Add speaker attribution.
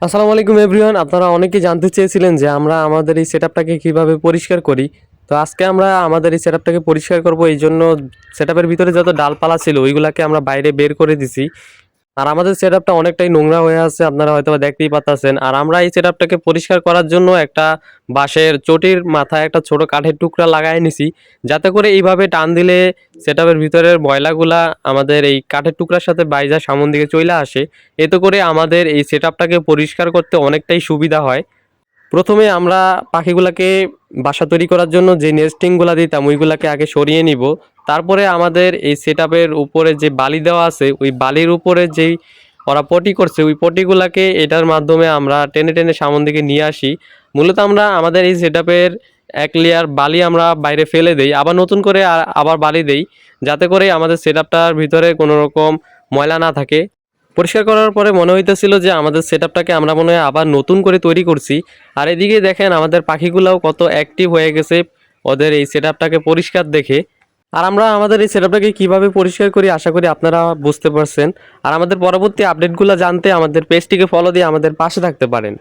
Speaker 1: আসসালামু আলাইকুম এভরিওয়ান। আপনারা অনেকেই জানতে চেয়েছিলেন যে আমরা আমাদের এই সেটআপটাকে কিভাবে পরিষ্কার করি। তো আজকে আমরা আমাদের এই সেটআপটাকে পরিষ্কার করব। এইজন্য সেটআপের ভিতরে যত ডালপালা ছিল ওইগুলাকে আমরা বাইরে বের করে দিছি। আর আমাদের সেটআপটা অনেকটাই নোংরা হয়ে আছে, আপনারা হয়তোবা দেখতেই পারতাছেন। আর আমরা এই সেটআপটাকে পরিষ্কার করার জন্য একটা বাঁশের চটির মাথায় একটা ছোট কাঠের টুকরা লাগায় নিছি, যাতে করে এইভাবে টান দিলে সেটআপের ভিতরের ময়লাগুলা আমাদের এই কাঠের টুকরার সাথে বাইজা সামন দিকে চইলা আসে। এতে করে আমাদের এই সেটআপটাকে পরিষ্কার করতে অনেকটাই সুবিধা হয়। প্রথমে আমরা পাখিগুলাকে বাসা তৈরি করার জন্য যে নেস্টিংগুলা দিতাম ওইগুলাকে আগে সরিয়ে নিব। তারপরে আমাদের এই সেটআপের উপরে যে বালি দেওয়া আছে ওই বালির উপরে যেই ওরা পটি করছে ওই পটিগুলাকে এটার মাধ্যমে আমরা টেনে টেনে সামন দিকে নিয়ে আসি। মূলত আমরা আমাদের এই সেটআপের এক লেয়ার বালি আমরা বাইরে ফেলে দেই, আবার নতুন করে আবার বালি দেই, যাতে করে আমাদের সেটআপটার ভিতরে কোনো রকম ময়লা না থাকে। পরিষ্কার করার পরে মনে হইতেছিল যে আমাদের সেটআপটাকে আমরা মনে হয় আবার নতুন করে তৈরি করছি। আর এদিকে দেখেন আমাদের পাখিগুলাও কত অ্যাক্টিভ হয়ে গেছে ওদের এই সেটআপটাকে পরিষ্কার দেখে। আর আমরা আমাদের এই সেটআপটাকে কিভাবে পরিষ্কার করি আশা করি আপনারা বুঝতে পারছেন। আর আমাদের পরবর্তী আপডেটগুলো জানতে আমাদের পেজটিকে ফলো দিয়ে আমাদের পাশে থাকতে পারেন।